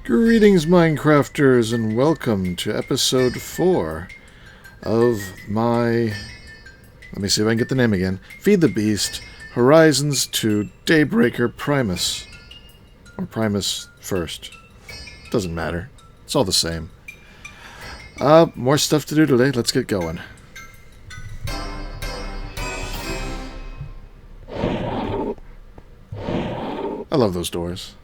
Greetings, Minecrafters, and welcome to episode 4 of my... Let me see if I can get the name again. Feed the Beast, Horizons to Daybreaker Primus. Or Primus first. Doesn't matter. It's all the same. More stuff to do today. Let's get going. I love those doors.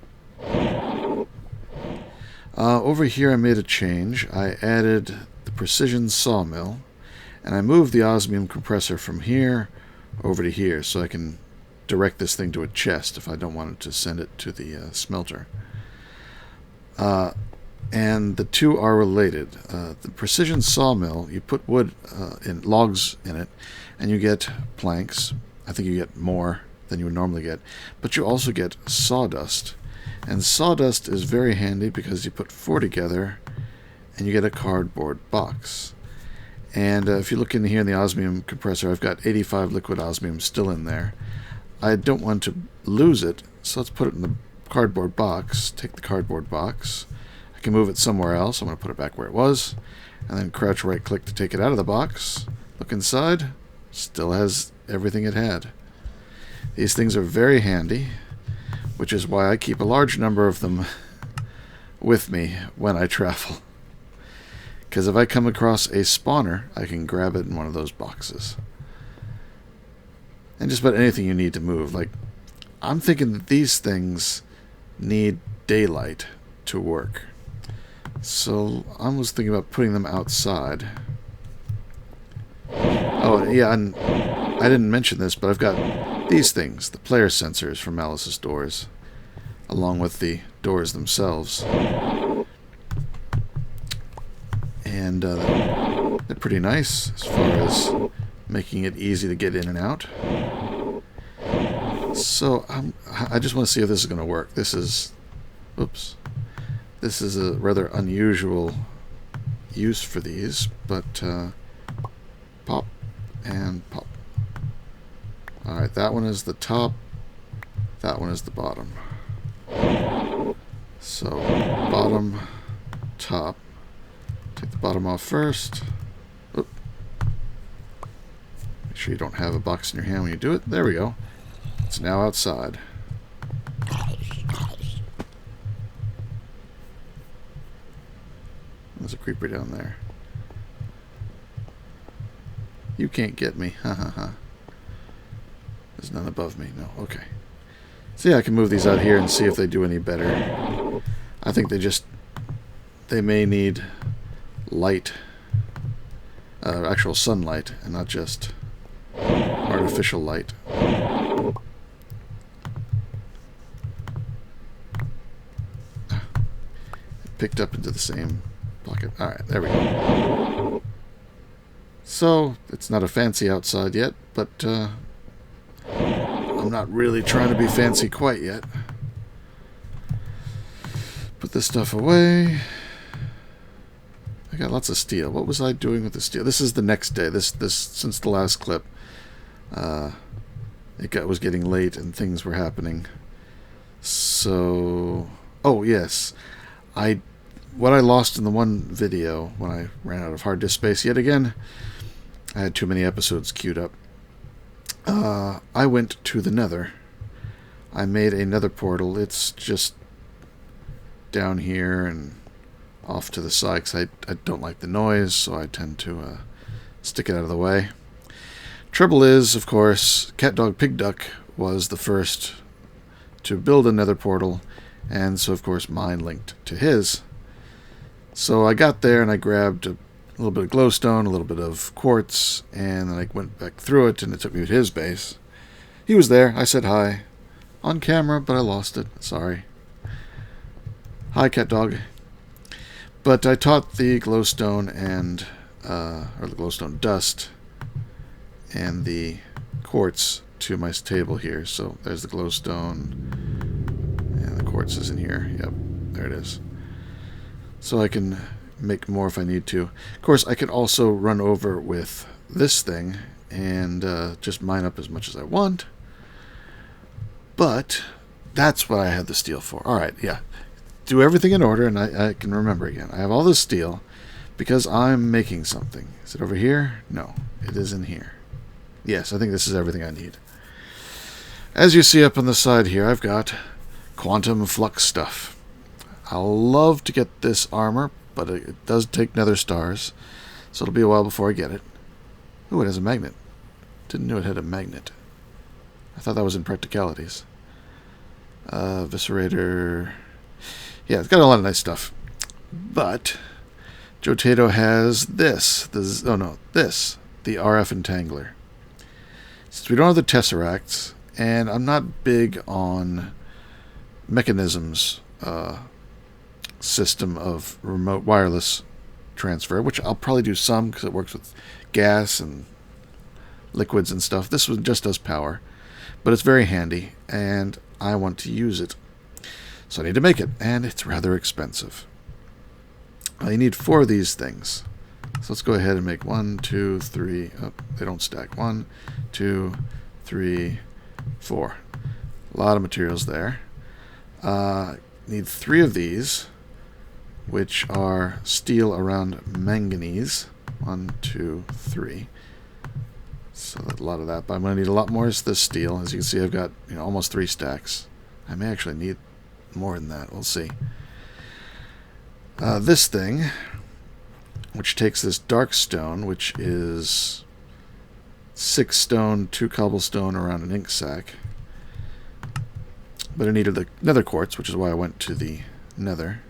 Over here I made a change. I added the precision sawmill, and I moved the osmium compressor from here over to here so I can direct this thing to a chest if I don't want it to send it to the smelter. And the two are related. The precision sawmill, you put wood in logs in it, and you get planks. I think you get more than you would normally get, but you also get sawdust. And sawdust is very handy because you put 4 together and you get a cardboard box. And if you look in here in the osmium compressor, I've got 85 liquid osmium still in there. I don't want to lose it, so let's put it in the cardboard box. Take the cardboard box. I can move it somewhere else. I'm going to put it back where it was. And then crouch right click to take it out of the box. Look inside. Still has everything it had. These things are very handy, which is why I keep a large number of them with me when I travel. Because if I come across a spawner, I can grab it in one of those boxes. And just about anything you need to move. Like, I'm thinking that these things need daylight to work. So I was thinking about putting them outside. Oh, yeah, and I didn't mention this, but I've got these things, the player sensors from Malice's doors, along with the doors themselves. And they're pretty nice as far as making it easy to get in and out. So I just want to see if this is going to work. This is a rather unusual use for these, but pop and pop. Alright, that one is the top, that one is the bottom. So, bottom, top. Take the bottom off first. Oop. Make sure you don't have a box in your hand when you do it. There we go. It's now outside. There's a creeper down there. You can't get me. Ha ha ha. There's none above me. No, okay. So yeah, I can move these out here and see if they do any better. I think they may need light, actual sunlight, and not just artificial light. Picked up into the same pocket. Alright, there we go. So, it's not a fancy outside yet, but I'm not really trying to be fancy quite yet. Put this stuff away. I got lots of steel. What was I doing with the steel? This is the next day. This since the last clip, it was getting late and things were happening. So, oh yes, what I lost in the one video when I ran out of hard disk space yet again. I had too many episodes queued up. I went to the Nether. I made a Nether portal. It's just down here and off to the side because I don't like the noise, so I tend to stick it out of the way. Trouble is, of course, Cat Dog Pig Duck was the first to build a Nether portal, and so of course mine linked to his. So I got there and I grabbed a little bit of glowstone, a little bit of quartz, and then I went back through it, and it took me to his base. He was there. I said hi. On camera, but I lost it. Sorry. Hi, Cat Dog. But I taught the glowstone and, or the glowstone dust and the quartz to my table here. So there's the glowstone, and the quartz is in here. Yep, there it is. So I can make more if I need to. Of course, I could also run over with this thing and just mine up as much as I want. But that's what I had the steel for. Alright, yeah. do everything in order, and I can remember again. I have all this steel because I'm making something. Is it over here? No, it is in here. Yes, I think this is everything I need. As you see up on the side here, I've got Quantum Flux stuff. I'll love to get this armor, but it does take nether stars, so it'll be a while before I get it. Ooh, it has a magnet. Didn't know it had a magnet. I thought that was in practicalities. Viscerator. Yeah, it's got a lot of nice stuff. But Jotato has this. The RF Entangler. Since we don't have the Tesseracts, and I'm not big on Mechanism's system of remote wireless transfer, which I'll probably do some because it works with gas and liquids and stuff. This one just does power, but it's very handy, and I want to use it. So I need to make it, and it's rather expensive. I need 4 of these things. So let's go ahead and make 1, 2, 3. Oh, they don't stack. 1, 2, 3, 4. A lot of materials there. Need 3 of these, which are steel around manganese. 1, 2, 3. So a lot of that. But I'm going to need a lot more of this steel. As you can see, I've got almost 3 stacks. I may actually need more than that. We'll see. This thing, which takes this dark stone, which is 6 stone, 2 cobblestone around an ink sack. But I needed the nether quartz, which is why I went to the nether.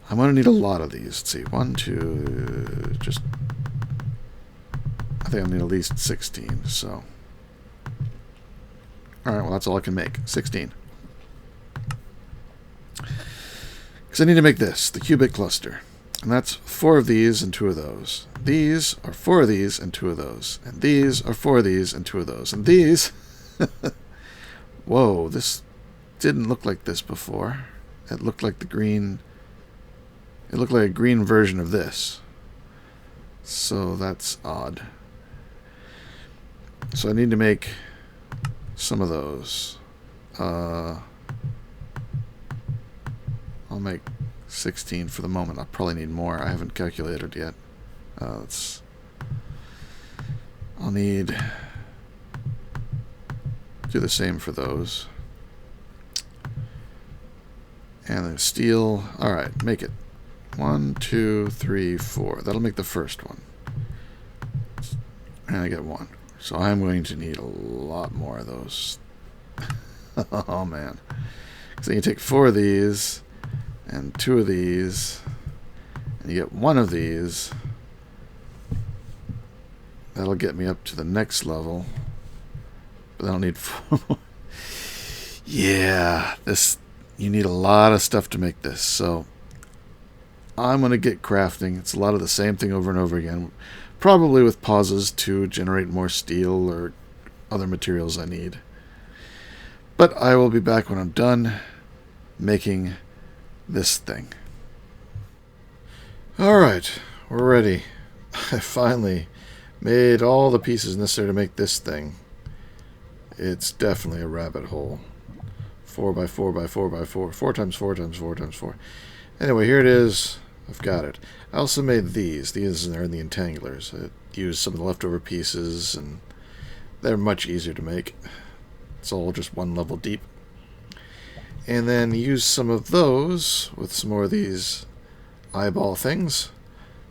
I'm going to need a lot of these. Let's see. 1, 2, just... I think I'll need at least 16, so... Alright, well that's all I can make. 16. Because I need to make this, the cubic cluster. And that's 4 of these and 2 of those. These are 4 of these and 2 of those. And these are 4 of these and 2 of those. And these... Whoa, this didn't look like this before. It looked like the green... It looked like a green version of this. So that's odd. So I need to make some of those. I'll make 16 for the moment. I'll probably need more. I haven't calculated yet. I'll need... do the same for those. And then steel. Alright, make it. 1, 2, 3, 4. That'll make the first one. And I get 1. So I'm going to need a lot more of those. Oh man. So you take 4 of these and 2 of these, and you get 1 of these. That'll get me up to the next level. But then I'll need 4 more. Yeah, you need a lot of stuff to make this. So I'm going to get crafting. It's a lot of the same thing over and over again. Probably with pauses to generate more steel or other materials I need. But I will be back when I'm done making this thing. Alright, we're ready. I finally made all the pieces necessary to make this thing. It's definitely a rabbit hole. 4 by 4 by 4 by 4. 4 times 4 times 4 times 4. Anyway, here it is. I've got it. I also made these. These are in the entanglers. I used some of the leftover pieces, and they're much easier to make. It's all just 1 level deep. And then use some of those with some more of these eyeball things.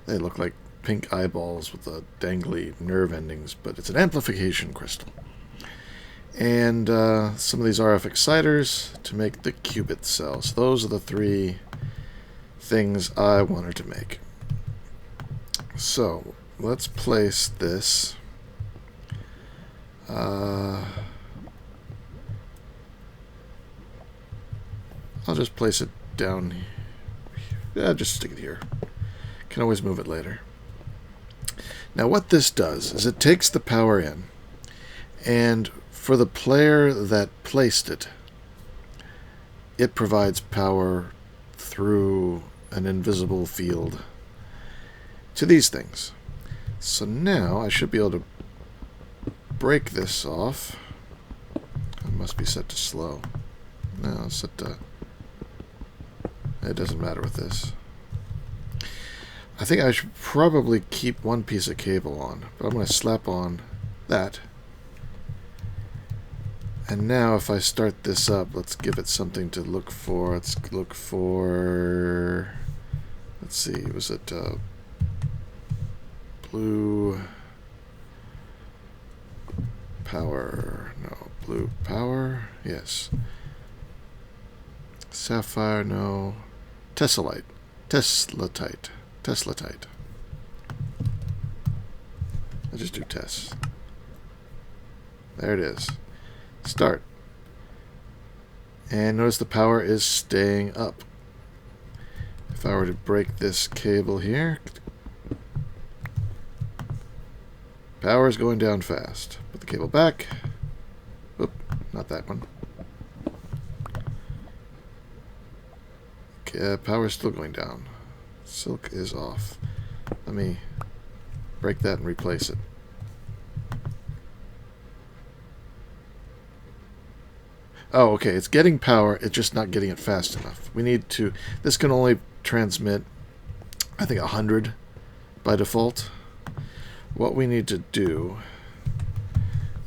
They look like pink eyeballs with the dangly nerve endings, but it's an amplification crystal. And some of these RF exciters to make the qubit cells. Those are the 3 things I wanted to make. So let's place this. I'll just place it down. Yeah, just stick it here. Can always move it later. Now what this does is it takes the power in, and for the player that placed it, it provides power through an invisible field to these things. So now I should be able to break this off. It must be set to slow. No, it's set to... It doesn't matter with this. I think I should probably keep one piece of cable on, but I'm going to slap on that. And now if I start this up, let's give it something to look for. Let's look for, let's see, was it blue power? No, blue power, yes. Sapphire, no. Tesselite. Teslatite. Teslatite. I'll just do Tess. There it is. Start. And notice the power is staying up. If I were to break this cable here, power is going down fast. Put the cable back. Oop, not that one. Okay, power is still going down. Silk is off. Let me break that and replace it. Oh, okay, it's getting power, it's just not getting it fast enough. We need to, this can only transmit, I think, 100 by default. What we need to do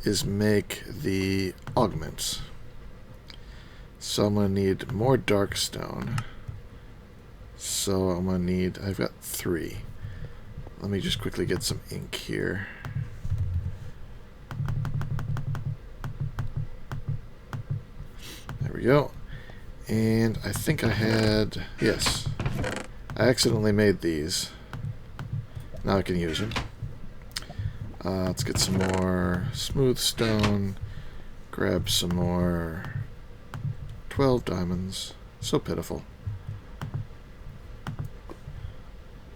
is make the augments. So I'm going to need more dark stone. So I'm going to need, I've got 3. Let me just quickly get some ink here. There we go. And I think I had, yes, I accidentally made these. Now I can use them. Let's get some more smooth stone. Grab some more 12 diamonds. So pitiful.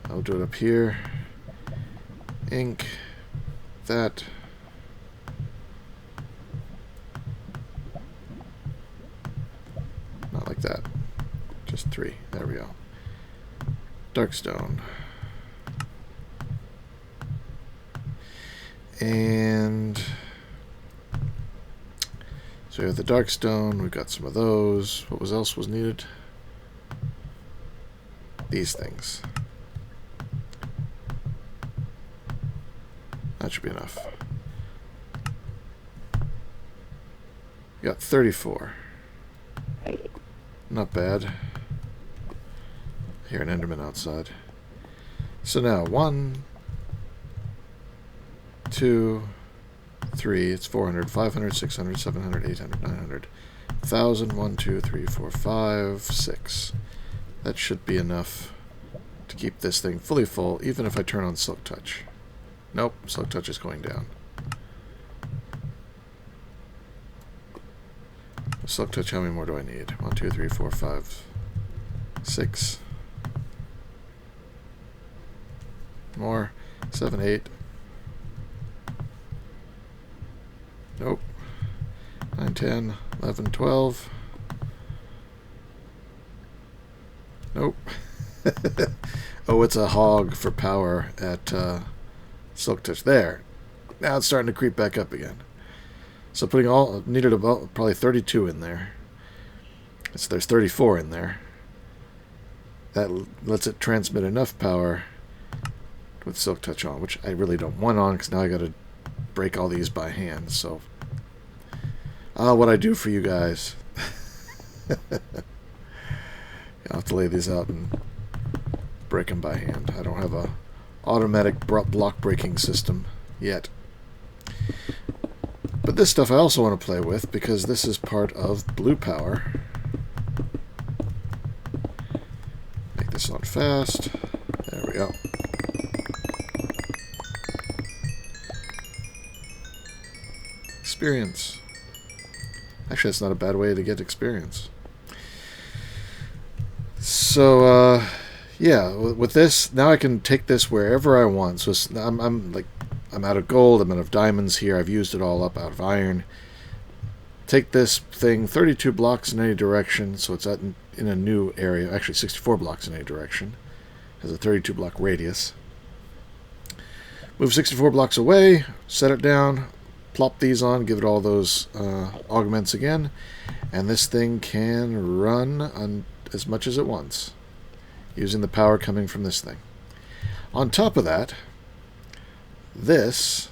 I'll do it up here. Ink. That. Not like that. Just 3. There we go. Darkstone. And so we have the darkstone. We've got some of those. What else was needed? These things. That should be enough. We got 34. Not bad. I hear an Enderman outside. So now 1, 2, 3, it's 400, 500, 600, 700, 800, 900, 1,000, 1, 2, 3, 4, 5, 6. That should be enough to keep this thing fully full, even if I turn on Silk Touch. Nope, Silk Touch is going down. Silk Touch, how many more do I need? 1, 2, 3, 4, 5, 6. More. 7, 8. Nope. 9, 10, 11, 12. Nope. Oh, it's a hog for power at Silk Touch. There. Now it's starting to creep back up again. So putting all, needed about probably 32 in there. So there's 34 in there. That lets it transmit enough power with Silk Touch on, which I really don't want on because now I got to break all these by hand. So, what I do for you guys. I'll have to lay these out and break them by hand. I don't have a automatic block breaking system yet. But this stuff I also want to play with because this is part of blue power. Make this on fast. There we go. Experience. Actually, that's not a bad way to get experience. So, yeah, with this, now I can take this wherever I want. So I'm out of gold, I'm out of diamonds here, I've used it all up out of iron. Take this thing 32 blocks in any direction, so it's in a new area, actually 64 blocks in any direction. Has a 32 block radius. Move 64 blocks away, set it down, plop these on, give it all those augments again, and this thing can run as much as it wants, using the power coming from this thing. On top of that, this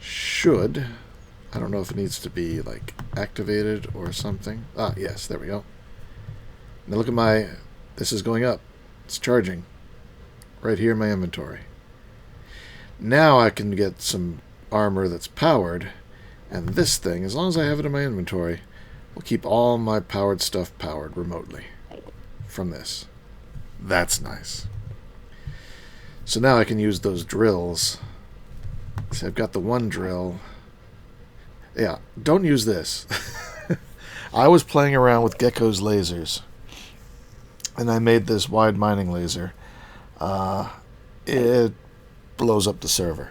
should, I don't know if it needs to be like activated or something. Ah, yes, there we go. Now look at this is going up. It's charging right here in my inventory. Now I can get some armor that's powered, and this thing, as long as I have it in my inventory, will keep all my powered stuff powered remotely from this. That's nice. So now I can use those drills. See, I've got the one drill. Yeah, don't use this. I was playing around with Gecko's lasers, and I made this wide mining laser. It blows up the server.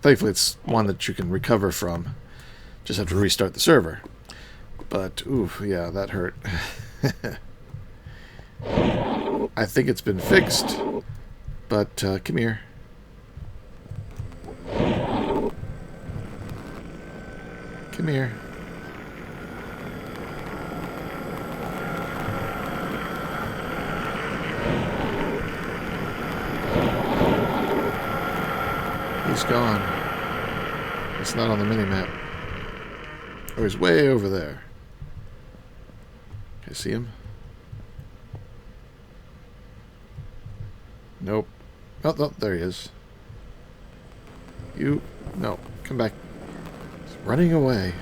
Thankfully, it's one that you can recover from. Just have to restart the server. But, ooh, yeah, that hurt. I think it's been fixed, but come here. Come here. He's gone. It's not on the mini-map. Oh, he's way over there. Can I see him? Nope. Oh, oh, there he is. No, come back. He's running away.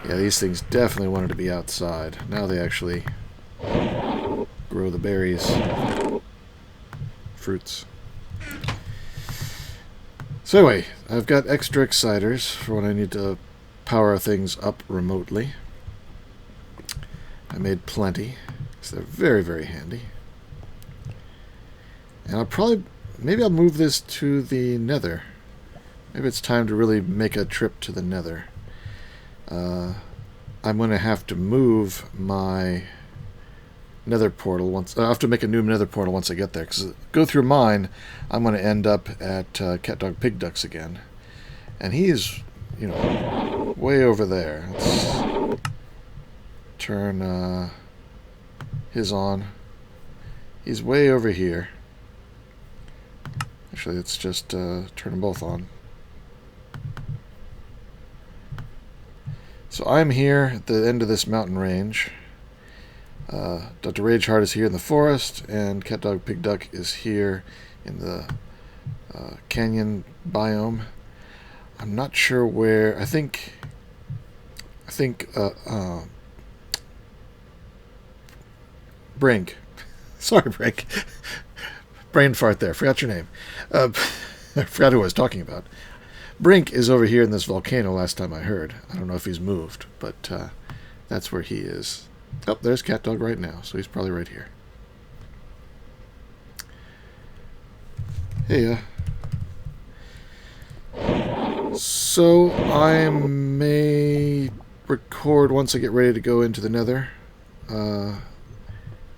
Yeah, these things definitely wanted to be outside. Now they actually grow the berries. Fruits. So anyway, I've got extra exciters for when I need to power things up remotely. I made plenty, so they're very, very handy. And maybe I'll move this to the Nether. Maybe it's time to really make a trip to the Nether. I'm going to have to move my Nether portal once. I have to make a new Nether portal once I get there, because go through mine, I'm going to end up at Cat Dog Pig Ducks again, and he's, you know, way over there. Let's turn his on. He's way over here. Actually, let's just turn them both on. So I'm here at the end of this mountain range. Dr. Rageheart is here in the forest, and Cat Dog Pig Duck is here in the canyon biome. I'm not sure where. I think Brink. Sorry, Brink. Brain fart there. Forgot your name. I forgot who I was talking about. Brink is over here in this volcano last time I heard. I don't know if he's moved, but that's where he is. Oh, there's Cat Dog right now, so he's probably right here. Hey, so I may record once I get ready to go into the Nether,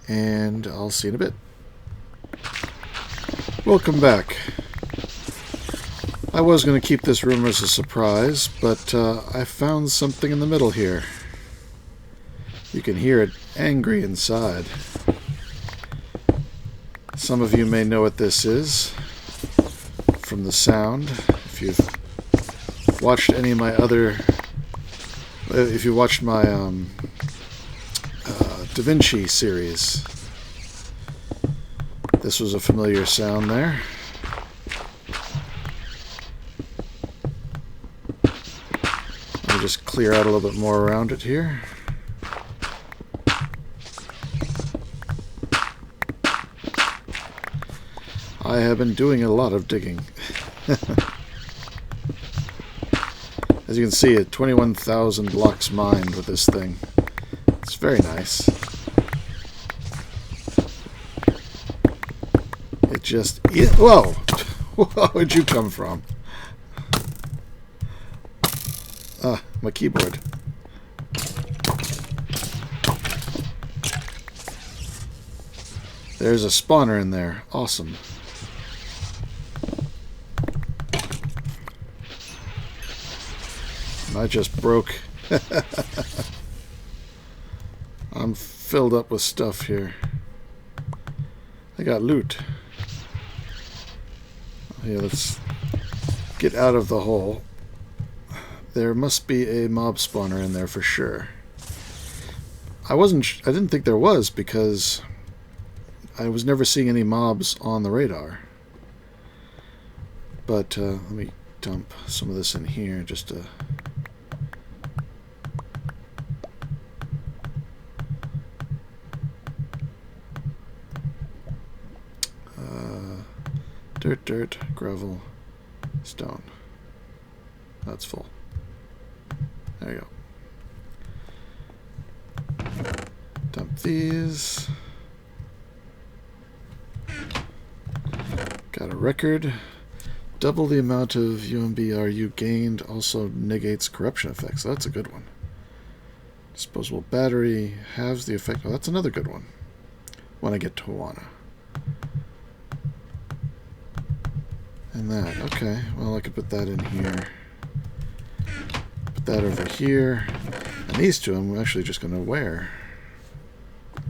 and I'll see you in a bit. Welcome back. I was going to keep this room as a surprise, but I found something in the middle here. You can hear it angry inside. Some of you may know what this is from the sound. If you've watched any of my other... If you watched my Da Vinci series, this was a familiar sound there. Let me just clear out a little bit more around it here. I have been doing a lot of digging. As you can see, 21,000 blocks mined with this thing. It's very nice. It just... Whoa! Where'd you come from? Ah, my keyboard. There's a spawner in there. Awesome. And I just broke. I'm filled up with stuff here. I got loot. Here, let's get out of the hole. There must be a mob spawner in there for sure. I didn't think there was because I was never seeing any mobs on the radar. But let me dump some of this in here just to... dirt, gravel, stone. That's full. There you go. Dump these. Got a record. Double the amount of UMBRU gained also negates corruption effects. So that's a good one. Disposable battery halves the effect. Oh, that's another good one. When I get to Hawana. And that. Okay. Well, I could put that in here. Put that over here. And these two I'm actually just going to wear. I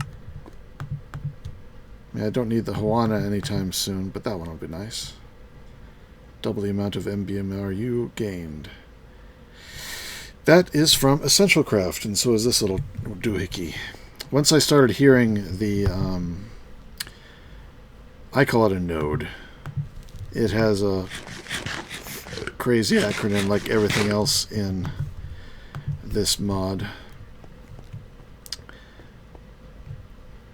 mean, I don't need the Hawana anytime soon, but that one will be nice. Double the amount of MBMRU gained. That is from EssentialCraft, and so is this little doohickey. Once I started hearing the, I call it a node. It has a crazy acronym like everything else in this mod.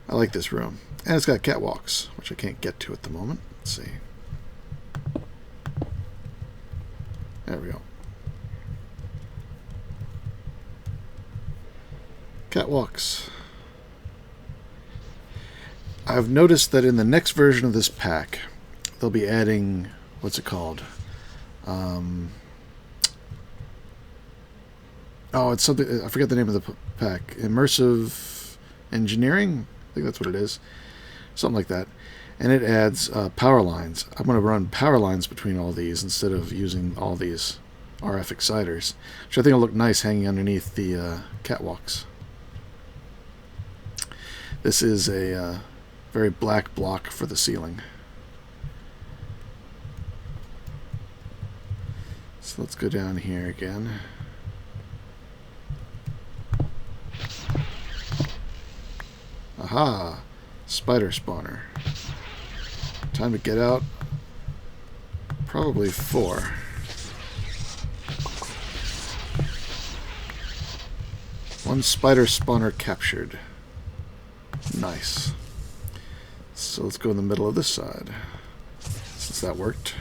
I like this room. And it's got catwalks, which I can't get to at the moment. Let's see. There we go. Catwalks. I've noticed that in the next version of this pack, they'll be adding, what's it called? Oh, it's something, I forget the name of the pack. Immersive Engineering? I think that's what it is. Something like that. And it adds power lines. I'm going to run power lines between all these instead of using all these RF exciters, which I think will look nice hanging underneath the catwalks. This is a very black block for the ceiling. So let's go down here again. Aha! Spider spawner. Time to get out. Probably 4. One spider spawner captured. Nice. So let's go in the middle of this side. Since that worked.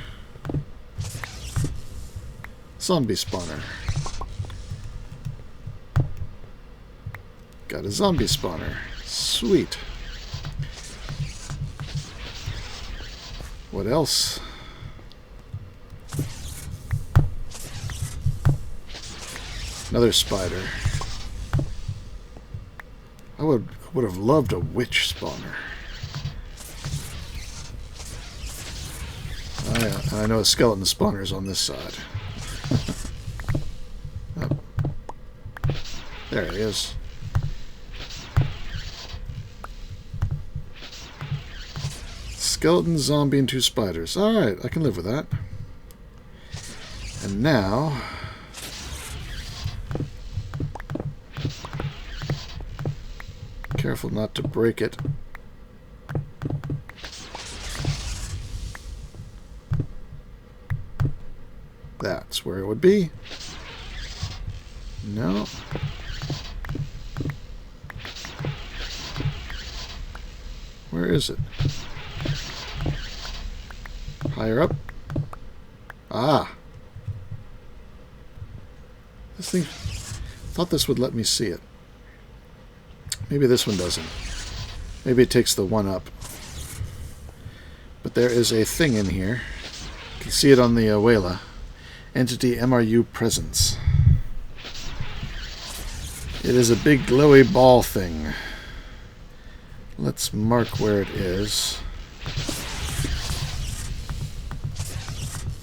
Zombie spawner. Got a zombie spawner. Sweet. What else? Another spider. I would have loved a witch spawner. Oh, yeah. And I know a skeleton spawner is on this side. Oh. There he is. Skeleton, zombie, and 2 spiders. Alright, I can live with that. And now... careful not to break it. That's where it would be. No. Where is it? Higher up. Ah. This thing... thought this would let me see it. Maybe this one doesn't. Maybe it takes the one up. But there is a thing in here. You can see it on the Wayla. Entity MRU Presence. It is a big glowy ball thing. Let's mark where it is.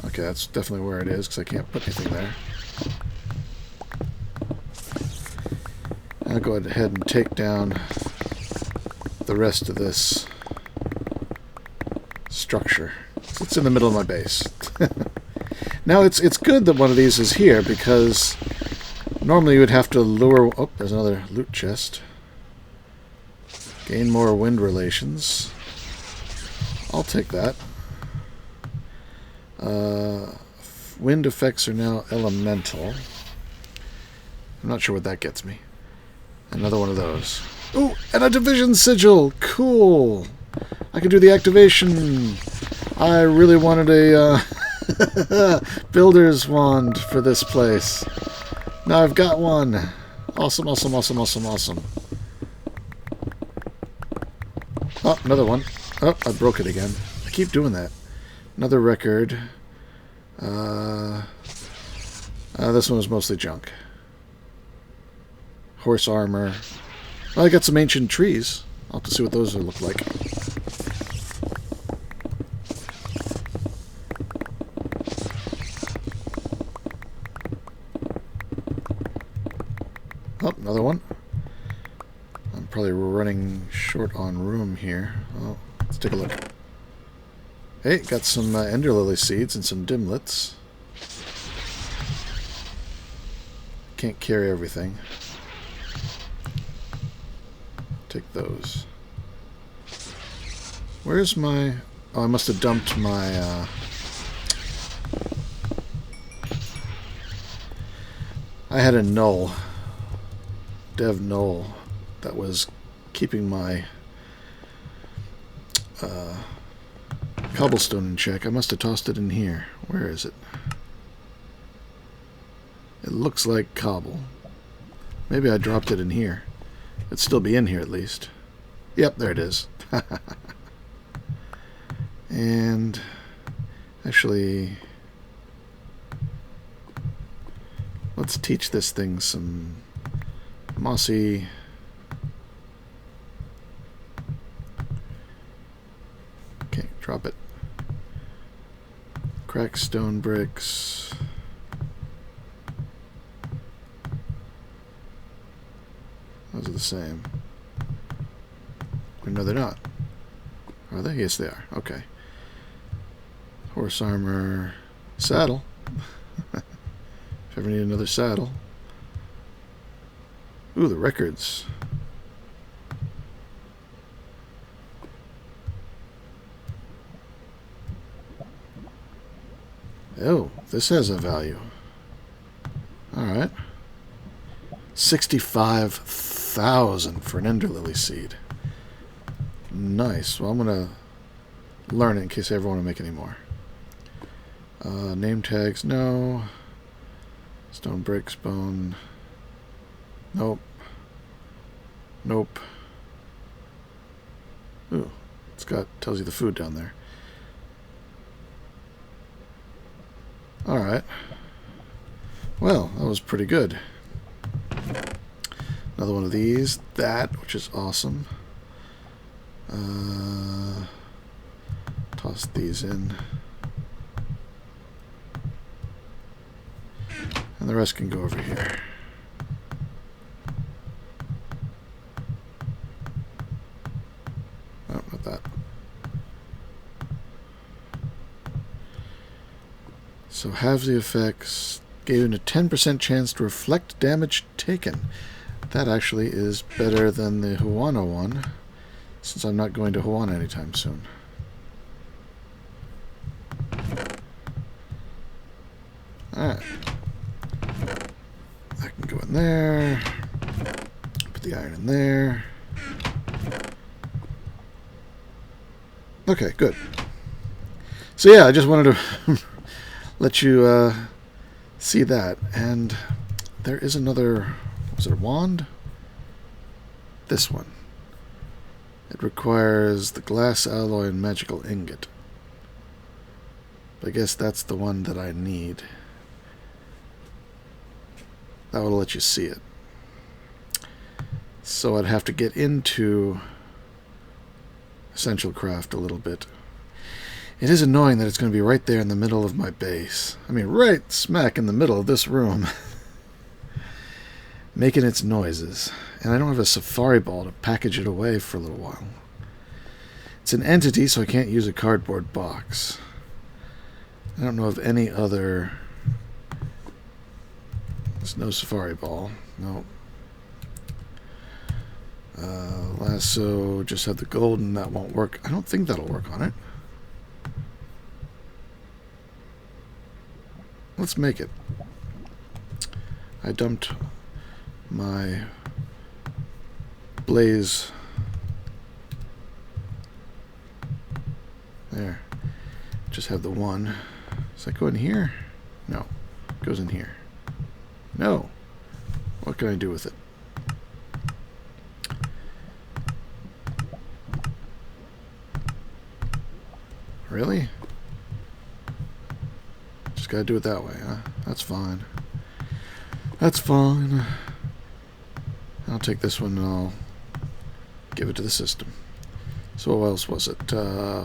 Okay, that's definitely where it is, because I can't put anything there. I'll go ahead and take down the rest of this structure. It's in the middle of my base. Now it's good that one of these is here, because normally you would have to lure... Oh, there's another loot chest. Gain more wind relations. I'll take that. Wind effects are now elemental. I'm not sure what that gets me. Another one of those. Ooh, and a division sigil! Cool! I can do the activation! I really wanted a builder's wand for this place. Now I've got one. Awesome, awesome, awesome, awesome, awesome. Oh, another one. Oh, I broke it again. I keep doing that. Another record. This one was mostly junk. Horse armor. Well, I got some ancient trees. I'll have to see what those look like. Oh, another one. I'm probably running short on room here. Oh, let's take a look. Hey, got some ender lily seeds and some dimlets. Can't carry everything. Take those. Where's my... Oh, I must have dumped my... I had a null. Dev null that was keeping my cobblestone in check. I must have tossed it in here. Where is it? It looks like cobble. Maybe I dropped it in here. It'd still be in here at least. Yep, there it is. And actually, let's teach this thing some mossy... Okay, drop it. Cracked stone bricks. Those are the same. Or no, they're not. Are they? Yes, they are. Okay. Horse armor. Saddle. If ever need another saddle. Ooh, the records. Oh, this has a value. Alright. 65,000 for an ender lily seed. Nice. Well, I'm going to learn it in case I ever want to make any more. Name tags, no. Stone bricks, bone. Nope. Nope. Ooh, it's got, tells you the food down there. Alright. Well, that was pretty good. Another one of these. That, which is awesome. Toss these in. And the rest can go over here. Oh, not that. So have the effects. Gave him a 10% chance to reflect damage taken. That actually is better than the Huana one, since I'm not going to Huana anytime soon. Alright. That can go in there. Put the iron in there. Okay, good. So yeah, I just wanted to let you see that. And there is another... Was it a wand? This one. It requires the glass alloy and magical ingot. I guess that's the one that I need. That will let you see it. So I'd have to get into EssentialCraft a little bit. It is annoying that it's going to be right there in the middle of my base. I mean, right smack in the middle of this room. Making its noises. and I don't have a safari ball to package it away for a little while. It's an entity, so I can't use a cardboard box. I don't know of any other... There's no safari ball. No. Lasso, just had the golden. That won't work. I don't think that'll work on it. Let's make it. I dumped my blaze. There. Just have the one. Does that go in here? No. It goes in here. No. What can I do with it? Really? Just gotta do it that way, huh? That's fine. That's fine. I'll take this one and I'll give it to the system. So what else was it?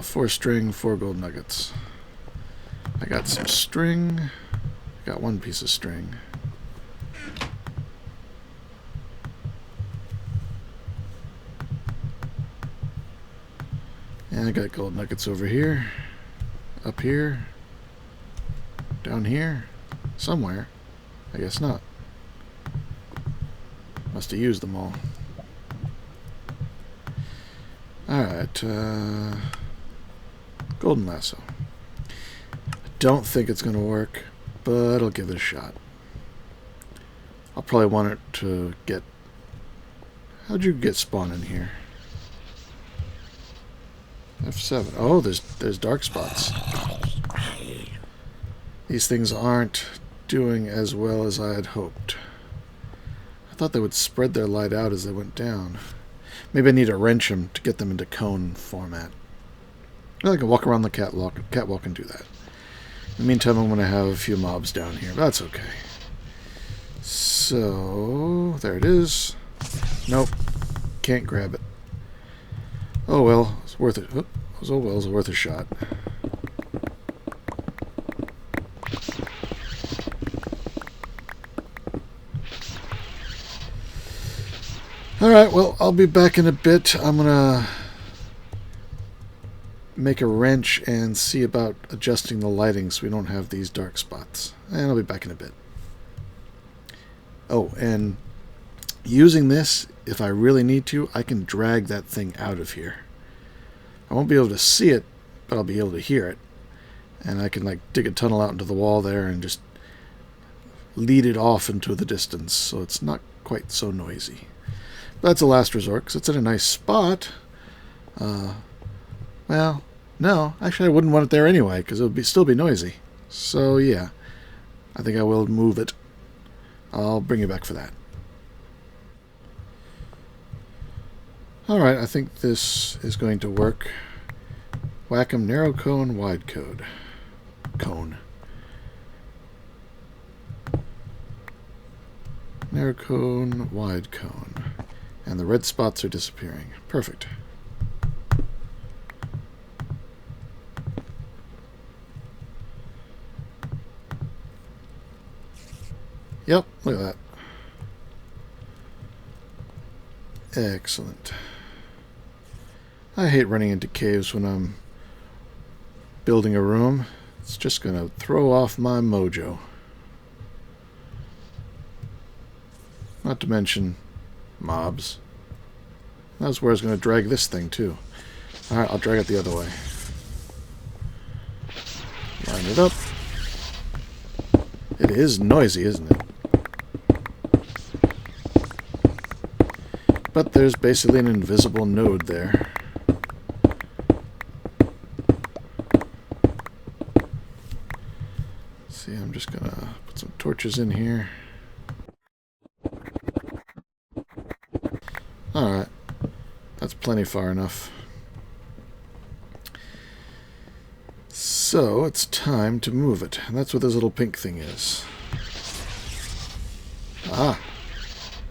4 string, 4 gold nuggets. I got some string. I got 1 piece of string. And I got gold nuggets over here, up here, down here, somewhere. I guess not. Must have used them all. Alright, golden lasso. I don't think it's going to work, but I'll give it a shot. I'll probably want it to get... How'd you get spawn in here? F7. Oh, there's dark spots. These things aren't doing as well as I had hoped. I thought they would spread their light out as they went down. Maybe I need to wrench them to get them into cone format. I can walk around the catwalk and do that. In the meantime, I'm going to have a few mobs down here. But that's okay. So, there it is. Nope. Can't grab it. Oh well, it's worth it. Oh well, it's worth a shot. Alright, well, I'll be back in a bit. I'm gonna make a wrench and see about adjusting the lighting so we don't have these dark spots. And I'll be back in a bit. Oh, and using this, if I really need to, I can drag that thing out of here. I won't be able to see it, but I'll be able to hear it. And I can like dig a tunnel out into the wall there and just lead it off into the distance so it's not quite so noisy. But that's a last resort because it's in a nice spot. Well, no, actually I wouldn't want it there anyway because it would still be noisy. So yeah, I think I will move it. I'll bring you back for that. Alright, I think this is going to work. Whack 'em narrow cone, wide cone. Narrow cone, wide cone. And the red spots are disappearing. Perfect. Yep, look at that. Excellent. I hate running into caves when I'm building a room. It's just going to throw off my mojo. Not to mention mobs. That's where I was going to drag this thing too. Alright, I'll drag it the other way. Line it up. It is noisy, isn't it? But there's basically an invisible node there. See, I'm just going to put some torches in here. Alright. That's plenty far enough. So, it's time to move it. And that's what this little pink thing is. Ah.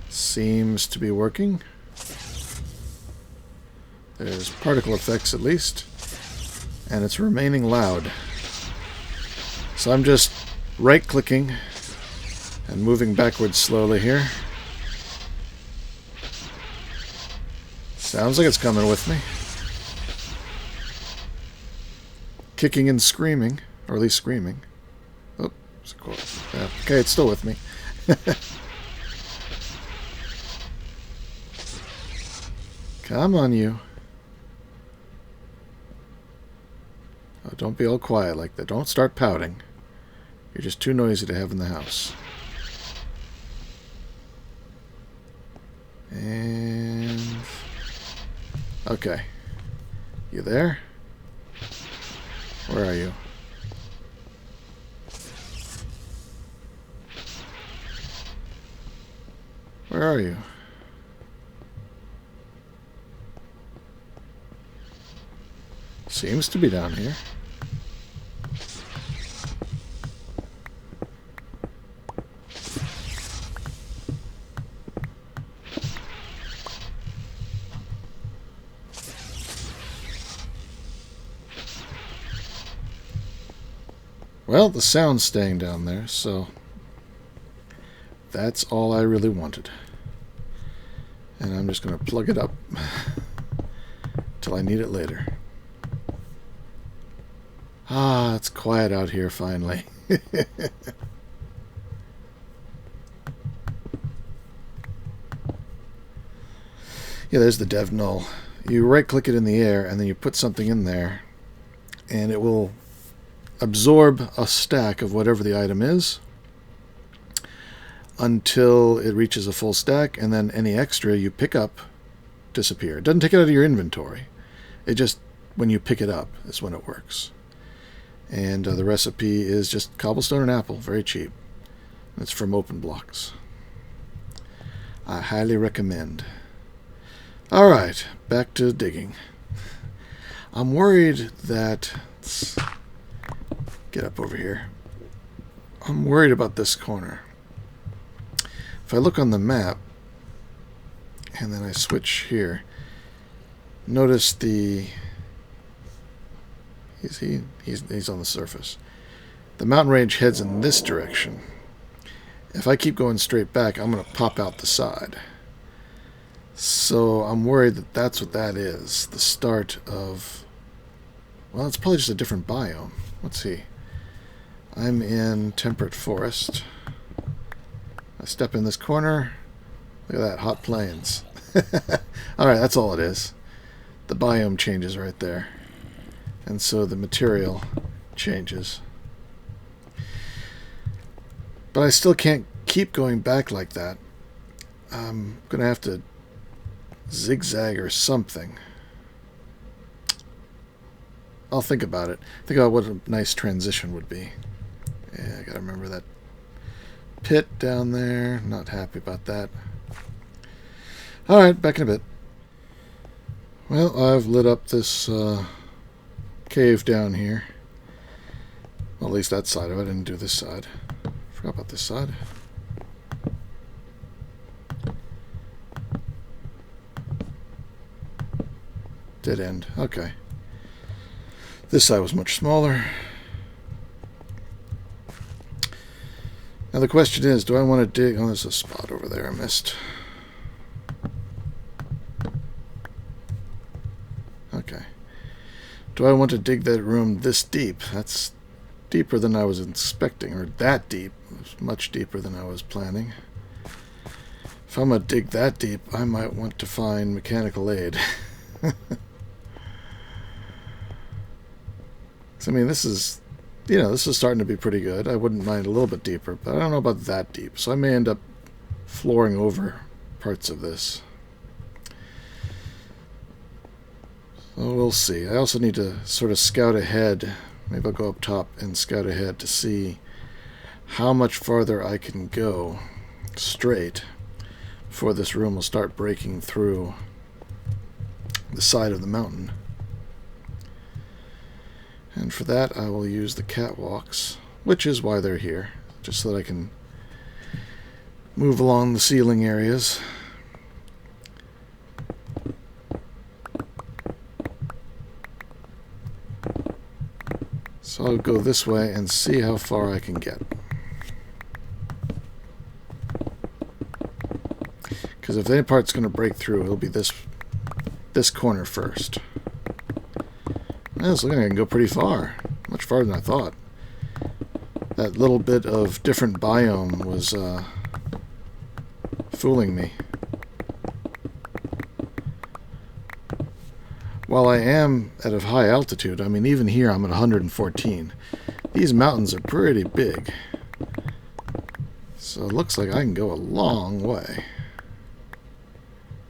Seems to be working. There's particle effects at least. And it's remaining loud. So I'm just right-clicking and moving backwards slowly here. Sounds like it's coming with me. Kicking and screaming, or at least screaming. Oh, it's a quote. Yeah. Okay, it's still with me. Come on, you. Oh, don't be all quiet like that. Don't start pouting. You're just too noisy to have in the house. And... okay. You there? Where are you? Where are you? Seems to be down here. Well, the sound's staying down there, so that's all I really wanted. And I'm just going to plug it up till I need it later. Ah, it's quiet out here finally. Yeah, there's the dev null. You right-click it in the air, and then you put something in there, and it will absorb a stack of whatever the item is until it reaches a full stack, and then any extra you pick up disappear. It doesn't take it out of your inventory. It just, when you pick it up, is when it works. And the recipe is just cobblestone and apple, very cheap. It's from Open Blocks. I highly recommend. Alright, back to digging. I'm worried that... let's get up over here. I'm worried about this corner. If I look on the map, and then I switch here, notice the... He's on the surface. The mountain range heads in this direction. If I keep going straight back, I'm going to pop out the side. So I'm worried that that's what that is. The start of... well, it's probably just a different biome. Let's see. I'm in temperate forest. I step in this corner. Look at that, hot plains. Alright, that's all it is. The biome changes right there. And so the material changes. But I still can't keep going back like that. I'm going to have to zigzag or something. I'll think about it. Think about what a nice transition would be. Yeah, I got to remember that pit down there. Not happy about that. Alright, back in a bit. Well, I've lit up this... cave down here. Well, at least that side of it. I didn't do this side. Forgot about this side. Dead end. Okay. This side was much smaller. Now the question is, do I want to dig... oh, there's a spot over there I missed. Okay. Do I want to dig that room this deep? That's deeper than I was expecting, or that deep. It was much deeper than I was planning. If I'm going to dig that deep, I might want to find mechanical aid. So, I mean, this is, you know, this is starting to be pretty good. I wouldn't mind a little bit deeper, but I don't know about that deep. So I may end up flooring over parts of this. Well, we'll see. I also need to sort of scout ahead. Maybe I'll go up top and scout ahead to see how much farther I can go straight before this room will start breaking through the side of the mountain. And for that I will use the catwalks, which is why they're here, just so that I can move along the ceiling areas. So I'll go this way and see how far I can get. Because if any part's going to break through, it'll be this this corner first. Yeah, it's looking like I can go pretty far. Much farther than I thought. That little bit of different biome was fooling me. While I am at a high altitude, I mean, even here I'm at 114. These mountains are pretty big. So it looks like I can go a long way.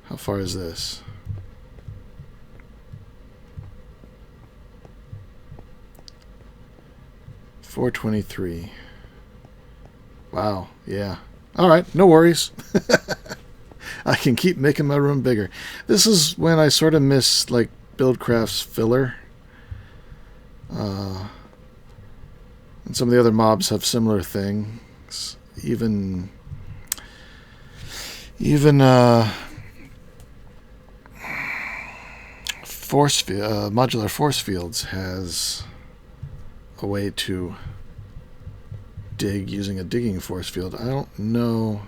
How far is this? $423. Wow, yeah. Alright, no worries. I can keep making my room bigger. This is when I sort of miss, like, Buildcraft's filler. And some of the other mobs have similar things. Even modular force fields has a way to dig using a digging force field. I don't know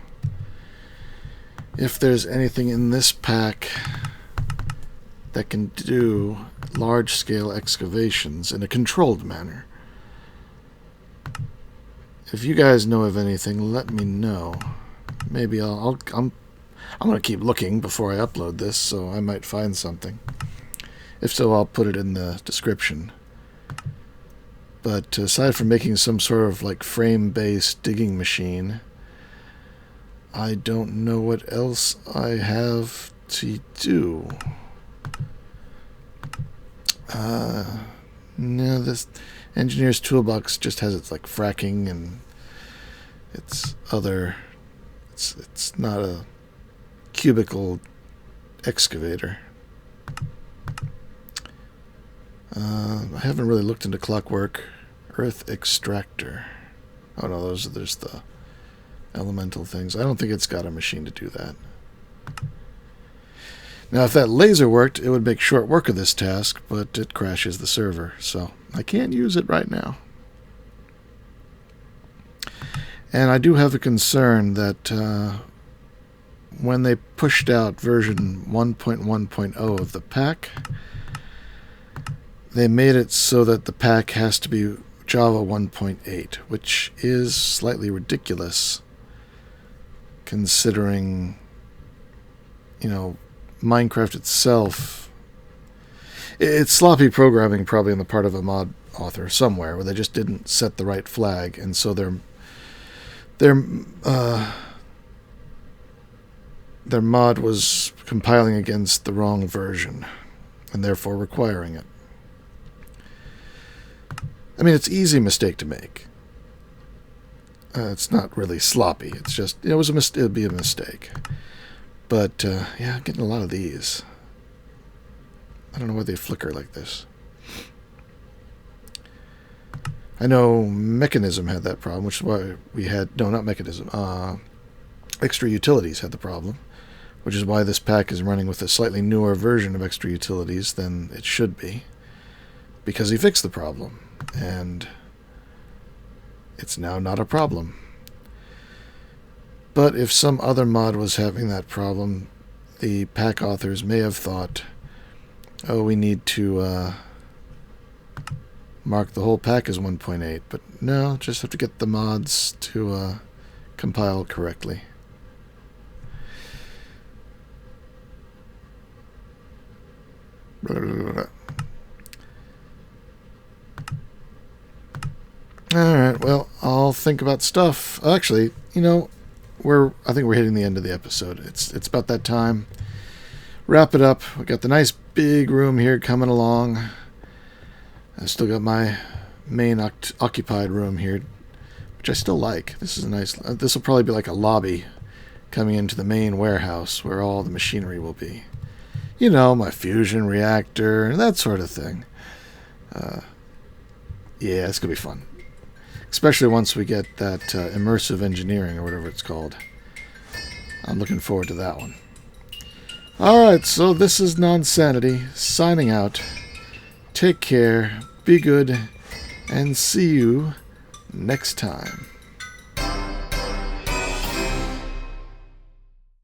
if there's anything in this pack that can do large-scale excavations in a controlled manner. If you guys know of anything, let me know. Maybe I'm going to keep looking before I upload this, so I might find something. If so, I'll put it in the description. But aside from making some sort of like frame-based digging machine, I don't know what else I have to do. No, this engineer's toolbox just has its like fracking and its other. It's not a cubicle excavator. I haven't really looked into Clockwork. Earth Extractor. Oh no, there's the elemental things. I don't think it's got a machine to do that. Now, if that laser worked, it would make short work of this task, but it crashes the server, so I can't use it right now. And I do have a concern that when they pushed out version 1.1.0 of the pack, they made it so that the pack has to be Java 1.8, which is slightly ridiculous considering, you know, Minecraft itself. It's sloppy programming probably on the part of a mod author somewhere where they just didn't set the right flag, and so their mod was compiling against the wrong version and therefore requiring it. I mean, it's an easy mistake to make. It's not really sloppy. It's just, it would be a mistake. But, yeah, I'm getting a lot of these. I don't know why they flicker like this. I know Mechanism had that problem, which is why we had... No, not Mechanism. Extra Utilities had the problem, which is why this pack is running with a slightly newer version of Extra Utilities than it should be. Because he fixed the problem. And it's now not a problem. But if some other mod was having that problem, the pack authors may have thought, oh, we need to mark the whole pack as 1.8. But no, just have to get the mods to compile correctly. Alright, well, I'll think about stuff. Actually, you know, I think we're hitting the end of the episode. It's about that time. Wrap it up. We got the nice big room here coming along. I still got my main occupied room here, which I still like. This is a nice... this will probably be like a lobby coming into the main warehouse where all the machinery will be. You know, my fusion reactor and that sort of thing. Yeah, it's going to be fun. Especially once we get that immersive engineering or whatever it's called. I'm looking forward to that one. Alright, so this is Nonsanity signing out. Take care, be good, and see you next time.